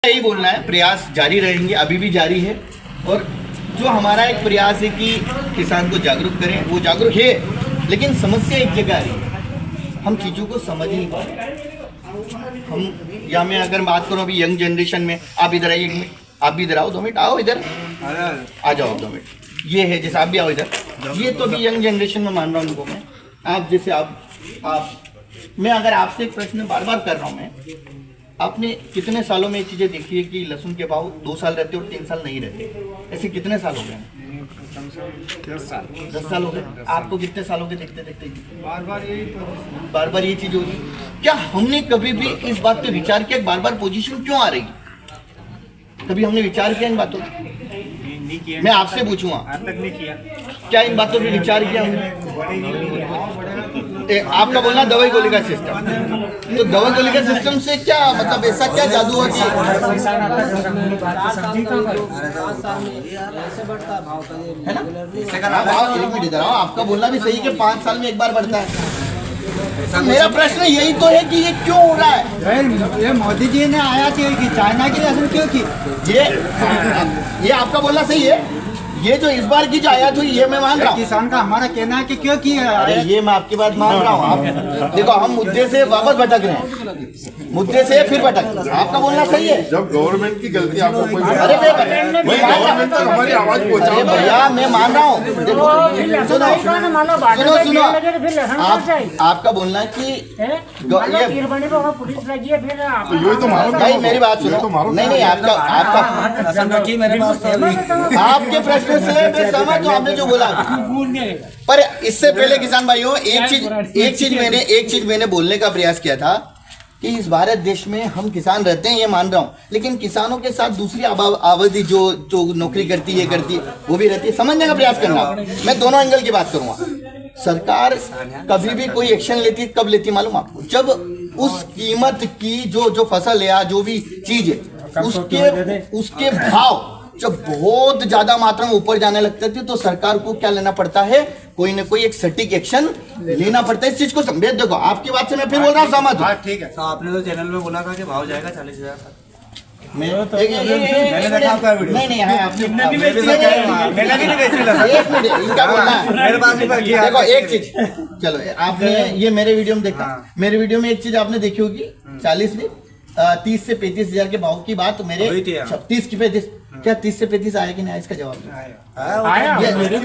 यही बोलना है, प्रयास जारी रहेंगे, अभी भी जारी है। और जो हमारा एक प्रयास है कि किसान को जागरूक करें, वो जागरूक है लेकिन समस्या एक जगह आ रही है, हम चीज़ों को समझ नहीं पा रहे। हम या मैं अगर बात करूं अभी यंग जनरेशन में, आप इधर आइए 1 मिनट, आप भी इधर आओ 2 मिनट, आओ इधर आ जाओ 2 मिनट। ये है जैसे आप भी आओ इधर, ये तो अभी यंग जनरेशन में मान रहा हूँ उनको मैं। आप जैसे आप मैं अगर आपसे एक प्रश्न बार बार कर रहा हूँ, मैं आपने कितने सालों में ये चीज़ें देखी है कि लहसुन के भाव 2 साल रहते और 3 साल नहीं रहते? ऐसे कितने साल हो गए? 10 साल हो गए। आपको कितने साल हो गए देखते देखते? बार बार ये चीज़ हो रही। क्या हमने कभी भी इस बात पे विचार किया बार बार पोजीशन क्यों आ रही? कभी हमने विचार किया इन बातों पर? मैं आपसे पूछूंगा, क्या इन बातों पे विचार किया हमने? आपका बोलना दवाई गोली का सिस्टम, तो दवाई गोली का सिस्टम से क्या मतलब ऐसा क्या जादू हो कि है ना? आप एक मिनट इधर आओ, आपका बोलना भी सही कि 5 साल में एक बार बढ़ता है। मेरा प्रश्न यही तो है कि ये क्यों हो रहा है? ये मोदी जी ने आयात की, चाइना की असर क्यों की? ये आपका बोलना सही है। ये जो इस बार की जो आयात हुई ये मैं मान रहा हूँ, किसान का हमारा कहना है कि क्यों की है? अरे ये मैं आपकी बात मान रहा हूँ। आप देखो हम मुद्दे से वापस भटक रहे हैं, मुद्दे से फिर भटक रहे हैं। आपका बोलना सही है। जब गवर्नमेंट की गलती आपको कोई अरे वही गवर्नमेंट तक हमारी आवाज अरे पहुंचाओ। भैया मैं मान रहा हूँ। देखो सुनो सुनो आपका बोलना है कि पुलिस लगी है फिर यही तो मारो भाई मेरी बात ये तो सुनो। मारो। नहीं आपका आपके प्रश्न से मैं सहमत हूँ, आपने जो बोला। पर इससे पहले किसान भाइयों एक चीज मैंने बोलने का प्रयास किया था कि इस भारत देश में हम किसान रहते हैं, ये मान रहा हूँ, लेकिन किसानों के साथ दूसरी आबादी जो नौकरी करती है वो भी रहती है। समझने का प्रयास करना, मैं दोनों एंगल की बात करूंगा। सरकार कभी भी कोई एक्शन लेती है, कब लेती है मालूम आपको? जब उस कीमत की जो फसल है या जो भी चीज है उसके भाव जब बहुत ज्यादा मात्रा में ऊपर जाने लगते थे तो सरकार को क्या लेना पड़ता है? कोई ना कोई एक सटीक एक्शन लेना पड़ता है। इस चीज को समझे। देखो आपकी बात से मैं फिर बोल रहा हूँ, सहमत हूँ। ठीक है। तो आपने तो चैनल में बोला था कि भाव जाएगा 40,000 तक। मैंने देखा आपका वीडियो। नहीं है आपने मैंने भी नहीं बेची लगा। एक मिनट इनका बोलना है। मेरे पास भी बाकी है। देखो एक चीज, चलो आपने ये मेरे वीडियो में देखा, मेरे वीडियो में एक चीज आपने देखी होगी 40 नहीं 30 से 35 हजार के भाव की बात मेरे 30 की 35 क्या 30 से 35 आया कि नहीं आया? इसका जवाब आया।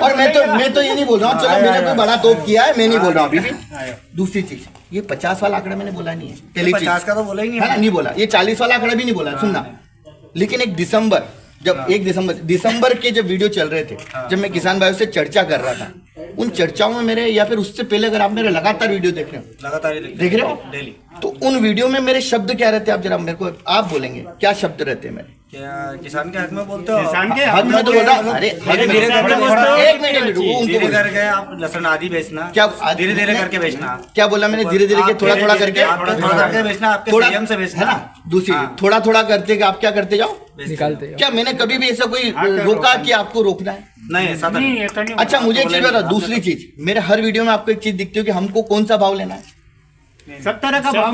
और मैं तो ये नहीं बोल रहा हूँ, चलो मैंने कोई बड़ा तोप किया है, मैं नहीं बोल रहा हूँ अभी भी। दूसरी चीज ये 50 वाला आंकड़ा मैंने बोला नहीं है, पहली चीज 50 का तो बोला ही नहीं है ना, नहीं बोला। ये 40 वाला आंकड़ा भी नहीं बोला, सुनना। लेकिन एक दिसंबर के जब वीडियो चल रहे थे, जब मैं किसान भाइयों से चर्चा कर रहा था, उन चर्चाओं में मेरे या फिर उससे पहले अगर आप मेरे लगातार वीडियो देख रहे हो, लगातार देख रहे हो डेली, तो उन वीडियो में मेरे शब्द क्या रहते हैं? आप जरा मेरे को आप बोलेंगे क्या शब्द रहते हैं मेरे? क्या किसान के हक में बोलते हो? हक में तो बोल रहा हूं। अरे धीरे धीरे एक मिनट रुको, उनको धीरे बोलो। करके आप लहसुन आदि बेचना, क्या धीरे धीरे करके बेचना। क्या बोला मैंने? धीरे धीरे के थोड़ा थोड़ा करके थोड़ा करके बेचना, आपके थोड़ा संयम से है बेचना ना। दूसरी थोड़ा थोड़ा करते आप क्या करते जाओ, निकालते। क्या मैंने कभी भी ऐसा कोई रोका कि आपको रोकना है? नहीं ऐसा तो नहीं। अच्छा मुझे एक चीज बताओ, दूसरी चीज, मेरे हर वीडियो में आपको एक चीज दिखती हो कि हमको कौन सा भाव लेना है? सब तरह का भाव,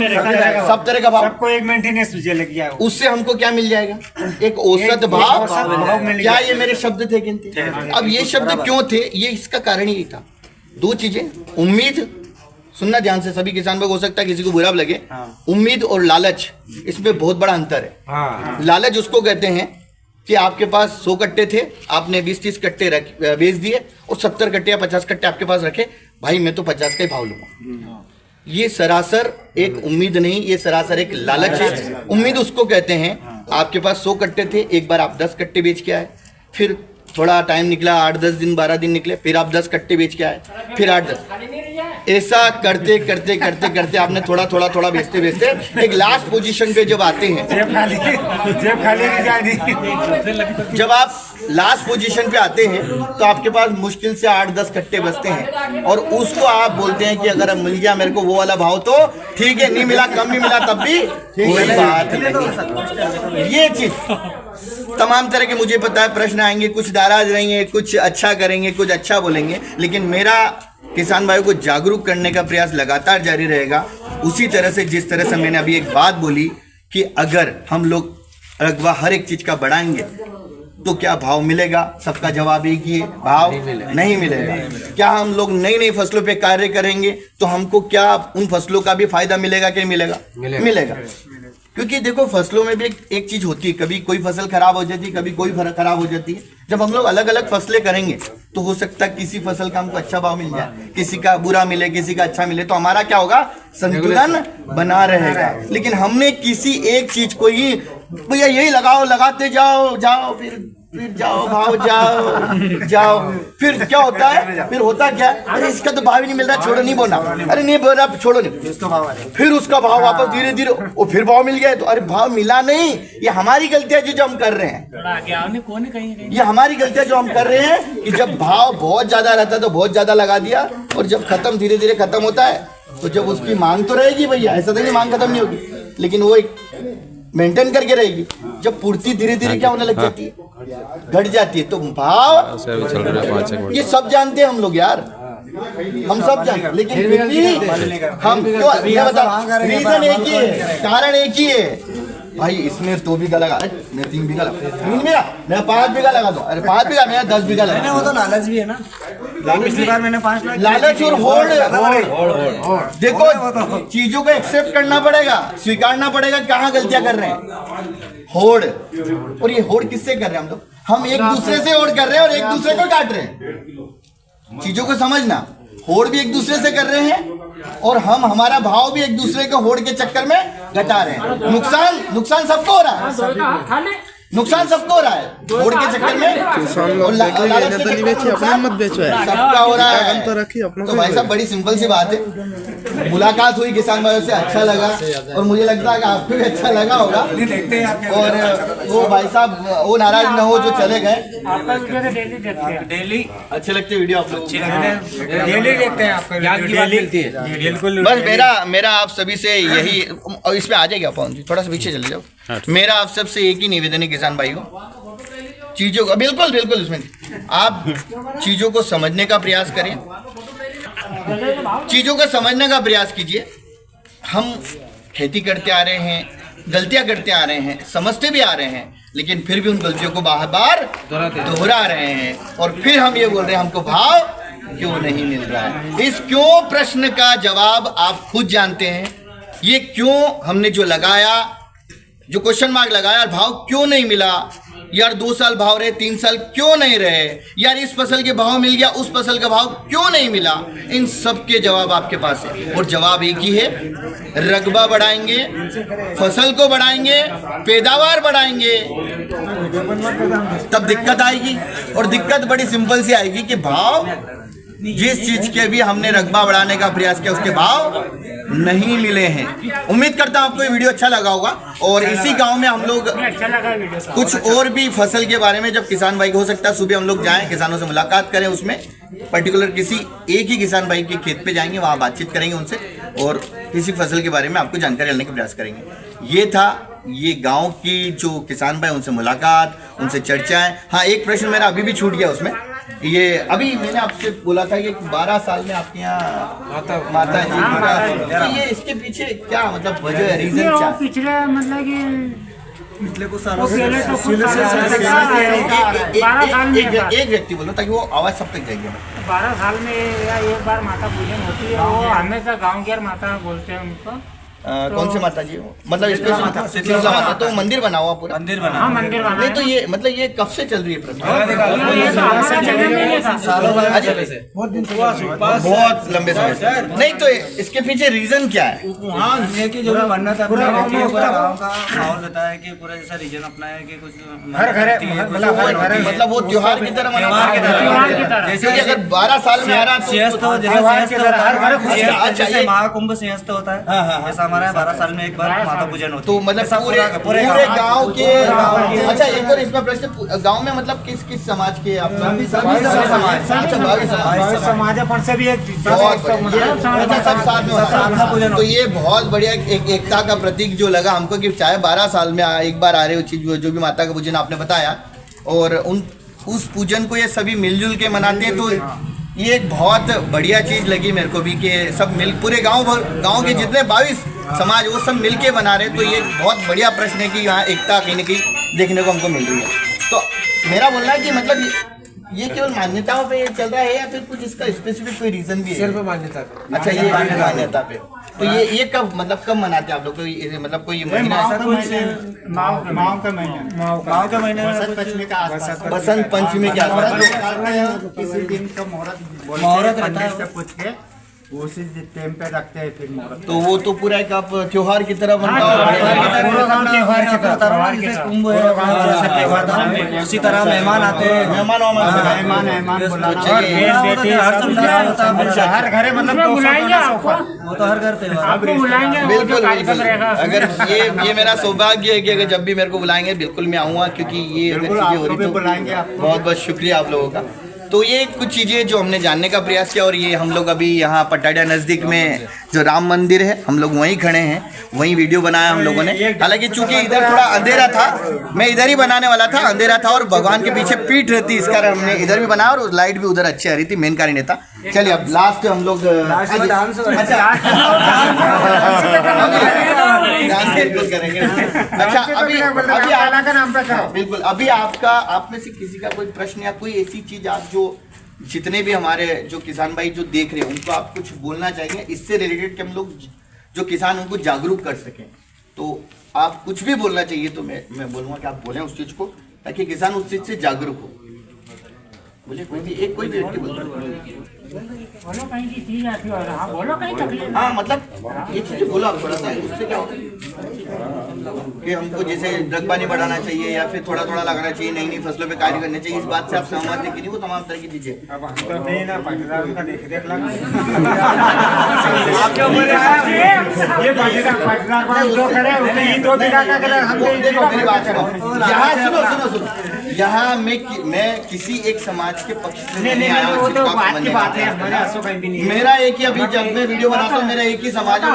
सब तरह का भाव। सबको एक मेंटेनेंस लग गया है। उससे हमको क्या मिल जाएगा? एक औसत भाव। क्या ये मेरे शब्द थे गिनती? अब ये शब्द क्यों थे? ये इसका कारण यही था, दो चीजें। उम्मीद, सुनना ध्यान से सभी किसान भाई, हो सकता है किसी को बुरा लगे, उम्मीद और लालच, इसमें बहुत बड़ा अंतर है। लालच उसको कहते हैं कि आपके पास 100 कट्टे थे, आपने 20-30 कट्टे बेच दिए और 70 कट्टे या 50 कट्टे आपके पास रखे, भाई मैं तो 50 का ही भाव लूंगा। ये सरासर एक उम्मीद नहीं, ये सरासर एक लालच है। उम्मीद उसको कहते हैं, आपके पास 100 कट्टे थे, एक बार आप 10 कट्टे बेच के आए, फिर थोड़ा टाइम निकला, 8-10 दिन 12 दिन निकले, फिर आप 10 कट्टे बेच के आए, फिर 8-10, ऐसा करते करते करते करते आपने थोड़ा थोड़ा थोड़ा बेचते बेचते एक लास्ट पोजीशन पे जब आते हैं, जब आप लास्ट पोजीशन पे आते हैं तो आपके पास मुश्किल से 8-10 कट्टे बचते हैं, और उसको आप बोलते हैं कि अगर मिल गया मेरे को वो वाला भाव तो ठीक है, नहीं मिला कम भी मिला तब भी कोई बात नहीं। ये चीज तमाम तरह के मुझे पता है प्रश्न आएंगे, कुछ नाराज रहेंगे, कुछ अच्छा करेंगे, कुछ अच्छा बोलेंगे, लेकिन मेरा किसान भाइयों को जागरूक करने का प्रयास लगातार जारी रहेगा। उसी तरह से जिस तरह से मैंने अभी एक बात बोली कि अगर हम लोग रकबा हर एक चीज का बढ़ाएंगे तो क्या भाव मिलेगा? सबका जवाब एक ही है, भाव नहीं मिलेगा। क्या हम लोग नई नई फसलों पे कार्य करेंगे तो हमको क्या उन फसलों का भी फायदा मिलेगा कि मिलेगा? मिलेगा। क्योंकि देखो फसलों में भी एक चीज होती है, कभी कोई फसल खराब हो जाती है, कभी कोई खराब हो जाती है। जब हम लोग अलग अलग फसलें करेंगे तो हो सकता है किसी फसल का हमको अच्छा भाव मिल जाए, किसी का बुरा मिले, किसी का अच्छा मिले, तो हमारा क्या होगा? संतुलन बना रहेगा। लेकिन हमने किसी एक चीज को ही भैया यही लगाओ, लगाते जाओ, फिर फिर जाओ भाव जाओ जाओ, फिर क्या होता है, फिर होता क्या, अरे इसका तो भाव ही नहीं मिल रहा, छोड़ो नहीं बोलना, अरे नहीं बोल रहा छोड़ो नहीं, फिर उसका भाव वापस धीरे धीरे और फिर भाव मिल गया, तो अरे भाव मिला नहीं, ये हमारी गलतियां जो हम कर रहे हैं, ये हमारी गलतियां जो हम कर रहे हैं कि जब भाव बहुत ज्यादा रहता है तो बहुत ज्यादा लगा दिया, और जब खत्म धीरे धीरे खत्म होता है तो जब उसकी मांग तो रहेगी भैया, ऐसा तो नहीं मांग खत्म नहीं होगी, लेकिन वो एक मेंटेन करके रहेगी। जब पूर्ति धीरे धीरे क्या होने लग जाती है, घट जाती है, तो भाव ये सब जानते हैं हम लोग यार, हम सब जानते हैं, लेकिन फिर भी हम क्यों, मैं बता, रीजन एक ही है, कारण एक ही है भाई, इसमें 2 बीघा लगा, मैं 3 बीघा लगा, 3 बीघा मैं 5 बीघा लगा दूं, अरे 5 बीघा मैं 10 बीघा लगा, वो तो लालच भी है ना, पिछली बार मैंने 5 लाख लालच और होड़। देखो चीजों को एक्सेप्ट करना पड़ेगा, स्वीकारना पड़ेगा कहाँ गलतियां कर रहे हैं, होड़। और ये होड़ किससे कर रहे हैं हम लोग, हम एक दूसरे से होड़ कर रहे हैं और एक दूसरे को काट रहे हैं, चीजों को समझना, होड़ भी एक दूसरे से कर रहे हैं और हम हमारा भाव भी एक दूसरे को होड़ के चक्कर में घटा रहे हैं, नुकसान सबको हो रहा है, नुकसान सबको हो रहा है, होड़ के चक्कर में, और लालच के चक्कर में सबका हो रहा है। तो भाई साहब बड़ी सिंपल सी बात है, मुलाकात हुई किसान भाइयों से, अच्छा लगा, और मुझे लगता है कि आपको भी अच्छा लगा होगा, और वो भाई साहब वो नाराज न हो जो चले गए, आपका वीडियो तो डेली देखते हैं, डेली अच्छे लगते वीडियो आप लोग, डेली देखते हैं, आपका याद की बात मिलती है, बिल्कुल। बस मेरा आप सभी से यही, और इसमें आ जाएगा पवन जी, थोड़ा सा पीछे चले जाओ, मेरा आप सबसे एक ही निवेदन है किसान भाइयों, चीजों को बिल्कुल इसमें आप चीजों को समझने का प्रयास करें, चीजों को समझने का प्रयास कीजिए। हम खेती करते आ रहे हैं, गलतियां करते आ रहे हैं, समझते भी आ रहे हैं, लेकिन फिर भी उन गलतियों को बार बार दोहरा रहे हैं, और फिर हम ये बोल रहे हैं हमको भाव क्यों नहीं मिल रहा है। इस क्यों प्रश्न का जवाब आप खुद जानते हैं, ये क्यों हमने जो लगाया, जो क्वेश्चन मार्क लगाया, भाव क्यों नहीं मिला यार, 2 साल भाव रहे, 3 साल क्यों नहीं रहे यार, इस फसल के भाव मिल गया, उस फसल का भाव क्यों नहीं मिला, इन सब के जवाब आपके पास है, और जवाब एक ही है, रकबा बढ़ाएंगे, फसल को बढ़ाएंगे, पैदावार बढ़ाएंगे, तब दिक्कत आएगी, और दिक्कत बड़ी सिंपल सी आएगी कि भाव जिस चीज के भी हमने रकबा बढ़ाने का प्रयास किया उसके भाव नहीं मिले हैं। उम्मीद करता हूं आपको ये वीडियो अच्छा लगा होगा, और इसी गांव में हम लोग अच्छा लगा वीडियो, कुछ और भी फसल के बारे में, जब किसान भाई को हो सकता है सुबह हम लोग जाएं, किसानों से मुलाकात करें, उसमें पर्टिकुलर किसी एक ही किसान भाई के खेत पे जाएंगे, वहाँ बातचीत करेंगे उनसे, और किसी फसल के बारे में आपको जानकारी लेने का प्रयास करेंगे। ये था ये गांव की जो किसान भाई, उनसे मुलाकात, उनसे चर्चाएं। हाँ, एक प्रश्न मेरा अभी भी छूट गया उसमें, ये अभी मैंने आपसे बोला था कि 12 साल में आपके यहाँ माता जी, तो ये इसके पीछे क्या मतलब वजह, रीजन क्या है? पिछले मतलब कि पिछले कुछ वो सालों पहले तो कुछ एक व्यक्ति बोलो ताकि वो आवाज सब तक जाएगी। 12 साल में या एक बार माता पूजन होती है, वो हमेशा गांव की माता बोलते हैं उनको। कौन से माता जी हो, मतलब इसमें शीतला माता, तो मंदिर बना हुआ पूरा, मंदिर बना, हाँ मंदिर बना नहीं तो ये मतलब ये कब से चल रही है प्रथा? ये तो हमारा जन्म में नहीं था। बहुत लंबे समय से। नहीं तो इसके पीछे रीजन क्या है? हाँ, ये कि जो भी मन्नत अपना है कि पूरा गांव का माहौल रहता है कि पूरा जैसा रीजन अपना है कि कुछ हर घर मतलब वो त्योहार की तरह त्योहार की तरह। त्योहार की तरह। जैसे कि अगर 12 साल में आ रहा सिंहस्थ तो जैसे सिंहस्थ होता है, अच्छा, जैसे ये- महाकुंभ सिंहस्थ होता है, जैसा हमारा 12 साल में एक बार माता पूजन होती तो है। मतलब ऐसा पूरे गांव के अच्छा, एक और इसमें प्रश्न, गांव में मतलब किस किस समाज के आप? सभी समाज। अच्छा, भावी समाज। समाज पर से भी एक बहुत बढ़िया। अच्छा, सब साथ में होता है। तो ये बहुत बढ़िया एक एकता का प्रतीक जो लगा हमको कि चाहे 12 साल में एक बार आ रहे हो चीज, जो भी माता का पूजन आपने बताया, और उस पूजन को ये सभी मिलजुल के मनाते हैं, तो ये एक बहुत बढ़िया चीज लगी मेरे को भी कि सब मिल, पूरे गांव के जितने 22 समाज वो सब मिल के बना रहे, तो ये बहुत बढ़िया प्रश्न है कि यहाँ एकता कहीं न कहीं देखने को हमको मिल रही है। तो मेरा बोलना है कि मतलब ये केवल मान्यताओं पे चल रहा है या फिर कुछ इसका स्पेसिफिक कोई रीजन भी है? सिर्फ मान्यता। अच्छा, ये मान्यता पे। तो ये कब मतलब कब मनाते हैं आप लोग? कोई मतलब कोई महीना ऐसा कुछ? माओ का महीना, माह के महीने में कुछ बसंत पंचमी के आसपास। किसी दिन का मुहूर्त मुहूर्त रहता है। से पूछ के उसी टाइम पे रखते हैं फिर मुहूर्त। तो वो तो पूरा एक आप त्योहार की तरह बनता त्योहार की जैसे कुंभ है वहाँ जैसे त्योहार था, उसी तरह मेहमान आते हैं। मेहमान मेहमान बुलाना अच्छा, हर घरे मतलब बुलाएंगे आपको, वो तो हर घर त्योहार। आपको बुलाएंगे, वो जो बिल्कुल कार्यक्रम बिल्कुल। रहेगा अगर ये मेरा सौभाग्य है कि अगर जब भी मेरे को बुलाएंगे बिल्कुल मैं आऊँगा, क्योंकि ये अगर बिल्कुल चीज़ें हो आपको रही भी तो बुलाएंगे आपको। बहुत बहुत शुक्रिया आप लोगों का। तो ये कुछ चीज़ें जो हमने जानने का प्रयास किया, और ये हम लोग अभी यहाँ पटाडिया नज़दीक में जो राम मंदिर है हम लोग वहीं खड़े हैं, वहीं वीडियो बनाया हम लोगों ने। हालांकि चूंकि इधर थोड़ा अंधेरा था, मैं इधर ही बनाने वाला था, अंधेरा था और भगवान के पीछे पीठ रहती, इस कारण हमने इधर भी बनाया और लाइट भी उधर अच्छी आ रही थी, मेन कारण ये था। चलिए अब लास्ट हम लोग डांस बिल्कुल करेंगे। अच्छा अभी बिल्कुल अभी आपका, आप में से किसी का कोई प्रश्न या कोई ऐसी चीज आप जो जितने भी हमारे जो किसान भाई जो देख रहे हैं उनको आप कुछ बोलना चाहिए इससे रिलेटेड कि हम लोग जो किसान उनको जागरूक कर सकें, तो आप कुछ भी बोलना चाहिए तो मैं बोलूँगा कि आप बोलें उस चीज़ को, ताकि किसान उस चीज़ से जागरूक हो। बोले कोई भी एक कोई भी व्यक्ति बोल बोलो कहीं की चीज आती है, हाँ बोलो कहीं तकलीफ। हाँ मतलब ये चीज़ बोलो आप थोड़ा सा, उससे क्या होता है कि हमको जैसे ड्रग पानी बढ़ाना चाहिए या फिर थोड़ा थोड़ा लगाना चाहिए, नई नई फसलों पे कार्य करना चाहिए, इस बात से आप सहमत है कि नहीं? वो तमाम तरह की चीजें अब हम तो नहीं ना पाटीदार उनका देख लगा ये पाटीदार जो करे उसने ही 2 बीघा का करे, हम देखो मेरी बात सुनो, यहाँ सुनो यहाँ मैं किसी एक समाज के पक्ष से नहीं आया हूँ, वो तो बात की बात है, हमारे हंसों का भी नहीं है। मेरा एक ही, अभी जब मैं वीडियो बनाता हूँ मेरा एक ही समाज है,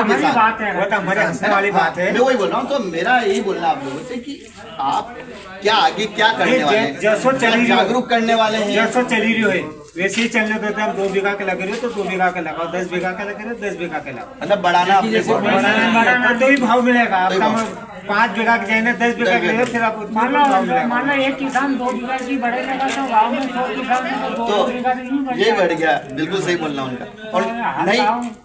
वो तो हमारे हंसने वाली बात है। मैं वही बोल रहा हूँ। तो मेरा यही बोलना आप लोगों से कि आप क्या आगे क्या करने वाले हैं, जैसो चली जागरूक करने वाले हैं, जैसो चली रही है वैसे ही चलने देते हैं। 2 बीघा के लगे रहे तो 2 बीघा के लगाओ, 10 बीघा के लगे रहे 10 बीघा के लगाओ, मतलब बढ़ाना अपने को, तो ही भाव मिलेगा आपका। 5 बीघा के जाए 10 बीघा के लिए फिर आप मान लो एक किसान 2 बीघा की बढ़ेगा तो गाँव में 100 किसान को 2 बीघा नहीं बढ़ ये बढ़ गया, बिल्कुल सही बोलना उनका। और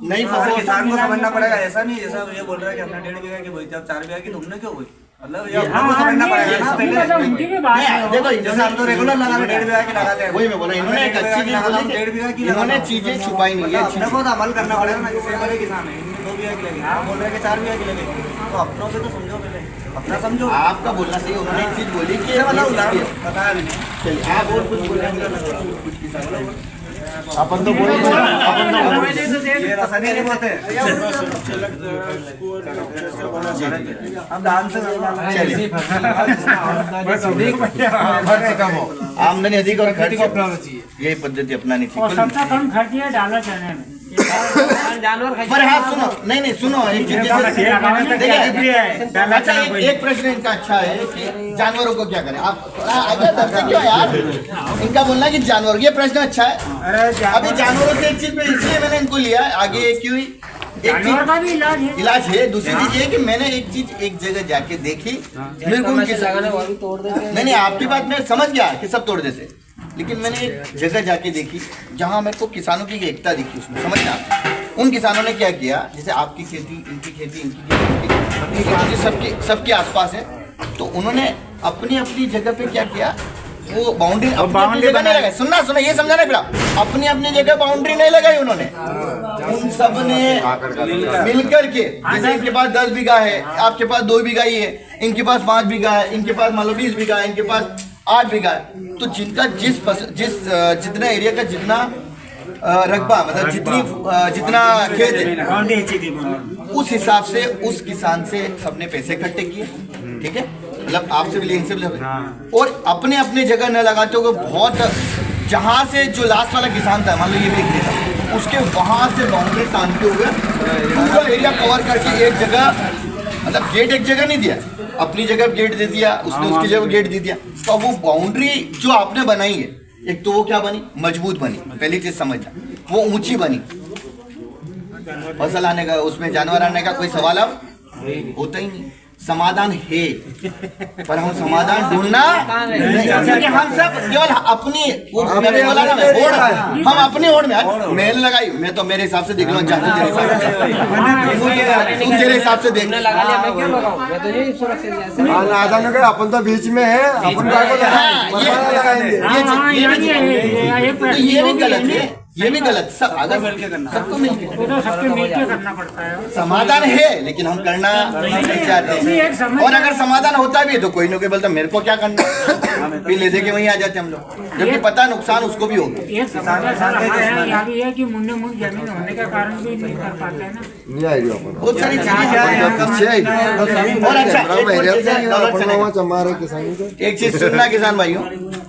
नई फसल किसान को समझना पड़ेगा, ऐसा नहीं जैसा ये बोल रहा है कि हमने 1.5 बीघा की बोई थी, अब 4 बीघा की तुमने क्यों बोई? मतलब ये हमको समझना पड़ेगा ना पहले। उनकी भी बात है। देखो जैसे हम तो रेगुलर लगा रहे 1.5 बीघा की लगाते हैं, वही मैं बोला, इन्होंने एक अच्छी चीज बोली कि 1.5 बीघा की इन्होंने चीजें छुपाई नहीं है। अपने को तो अमल करना पड़ेगा ना। जैसे बड़े किसान है, इनकी 2 बीघा की लगी, आप बोल रहे हैं कि 4 बीघा की लगी, तो अपनों पे तो समझो, पहले अपना समझो। आपका बोलना सही, उन्होंने एक चीज बोली कि मतलब उदाहरण बताया मैंने। चलिए आप और कुछ बोलेंगे, कुछ किसान अपन तो बोल ये रसा नहीं बोलते हम डांस आमदनी अधिक और खर्च अपनाना चाहिए, यही पद्धति अपनानी और चाहिए। सबसे कम खर्चिया डाला चने में। पर हाँ सुनो, नहीं सुनो, एक चीज देखिए, अच्छा एक प्रश्न इनका अच्छा है कि जानवरों को क्या करें आप? आगे दर्शक क्यों यार, इनका बोलना कि जानवर, ये प्रश्न अच्छा है। अभी जानवरों से एक चीज में इसलिए मैंने इनको लिया आगे, क्यों एक जानवर का भी इलाज है। इलाज है। दूसरी चीज ये कि मैंने एक चीज एक जगह जाके देखी, मेरे को उनकी नहीं आपकी बात मैं समझ गया कि सब तोड़ देते, लेकिन मैंने एक जगह जाके देखी जहाँ मेरे को किसानों की एकता दिखी, उसमें समझना। उन किसानों ने क्या किया, जैसे आपकी खेती, इनकी खेती, इनकी खेती, सबके आसपास है, तो उन्होंने अपनी अपनी जगह पे क्या किया, वो बाउंड्री अपनी जगह नहीं लगाई। सुनना ये समझाना, फिर अपनी अपनी जगह बाउंड्री नहीं लगाई उन्होंने, उन सब ने मिलकर के, जैसे इनके पास 10 बीघा है, आपके पास 2 बीघा ही है, इनके पास 5 बीघा है, इनके पास मान लो 20 बीघा है, इनके पास 8 बीघा है, तो जिनका जितना एरिया का जितना रकबा, मतलब जितना खेत है, उस हिसाब से उस किसान से सबने पैसे इकट्ठे किए, ठीक है, मतलब आपसे भी लेंगे, इनसे भी, और अपने अपने जगह न लगाते हुए बहुत, जहाँ से जो लास्ट वाला किसान था, मान लो ये भी एक था, उसके वहाँ से बाउंड्री तानते हुए पूरा एरिया कवर करके एक जगह, मतलब गेट एक जगह नहीं दिया, अपनी जगह गेट दे दिया, उसने उसकी जगह गेट दे दिया, तो वो बाउंड्री जो आपने बनाई है, एक तो वो क्या बनी, मजबूत बनी, पहली चीज समझना, वो ऊंची बनी, फसल आने का, उसमें जानवर आने का कोई सवाल अब होता ही नहीं। समाधान है, पर हम समाधान ढूंढना नहीं, क्योंकि हम सब केवल अपनी, वो मैंने बोला ना, मैं होड़, हम अपनी होड़ में मैंने लगाई, मैं तो मेरे हिसाब से देख लो, चाहते तेरे हिसाब से, तुम तेरे हिसाब से देख, अपन तो बीच में है, अपन ये भी गलत है, ये भी गलत। सब अगर सबको मिलके वो तो सबके मिलके करना पड़ता है। समाधान है, लेकिन हम करना नहीं चाहते हैं। और अगर समाधान होता भी है तो कोई ना कोई बोलता मेरे को क्या करना, फिर ले दे के वहीं आ जाते हम लोग, जबकि पता नुकसान उसको भी होगा। ये समस्या सर हमारे यहाँ भी है कि मुंडे मुंड जमीन होने के कारण भी नहीं कर पाते हैं ना। बहुत सारी चीजें। और अच्छा एक चीज सुनना किसान भाइयों,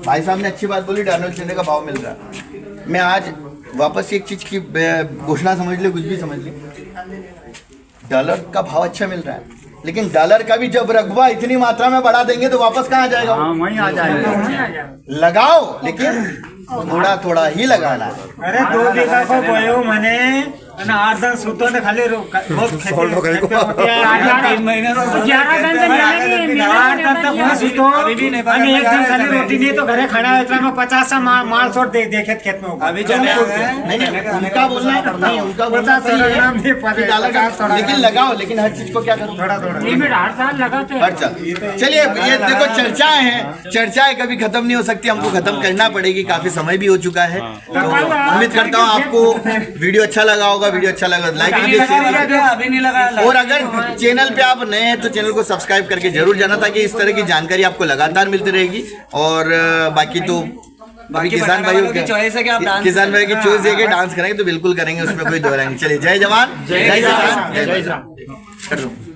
भाई साहब ने अच्छी बात बोली, डोनाल्ड चने का भाव मिल रहा है। मैं आज वापस एक चीज की घोषणा समझ ले, कुछ भी समझ ले, डॉलर का भाव अच्छा मिल रहा है, लेकिन डॉलर का भी जब रकबा इतनी मात्रा में बढ़ा देंगे तो वापस कहाँ आ जाएगा? वहीं आ जाएगा। लगाओ, लेकिन थोड़ा थोड़ा ही लगाना है। अरे 2 बीघा को बोयो मैंने 8-10 सूतों ने खाली बहुत 3 महीने 11 दिन से मिलेगी, 8 दिन तक वहाँ सूतो एक दिन खाली रोटी नहीं तो घरे खड़ा है, इतना में 50 सा माल छोड़ देखे खेत में होगा। अभी चले नहीं उनका बोलना नहीं, उनका बोलना सही है, लेकिन लगाओ, लेकिन हर चीज को क्या करो, थोड़ा लिमिट हर साल लगाते हैं। अच्छा चलिए, ये देखो चर्चाएं हैं, चर्चाएं कभी खत्म नहीं हो सकती, हमको खत्म करना पड़ेगी, काफी समय भी हो चुका है। तो उम्मीद करता हूँ आपको वीडियो अच्छा लगा होगा। वीडियो अच्छा लगा लाइक कीजिए, अभी नहीं लगा। और अगर चैनल पे आप नए हैं तो चैनल को सब्सक्राइब करके जरूर जाना, ताकि इस तरह की जानकारी आपको लगातार मिलती रहेगी। और बाकी तो बाकी किसान भाइयों की चॉइस है कि आप किसान भाई की चॉइस है कि डांस करेंगे तो बिल्कुल करेंगे, उसमें कोई दो राय नहीं। चलिए, जय जवान जय किसान जय कर दो।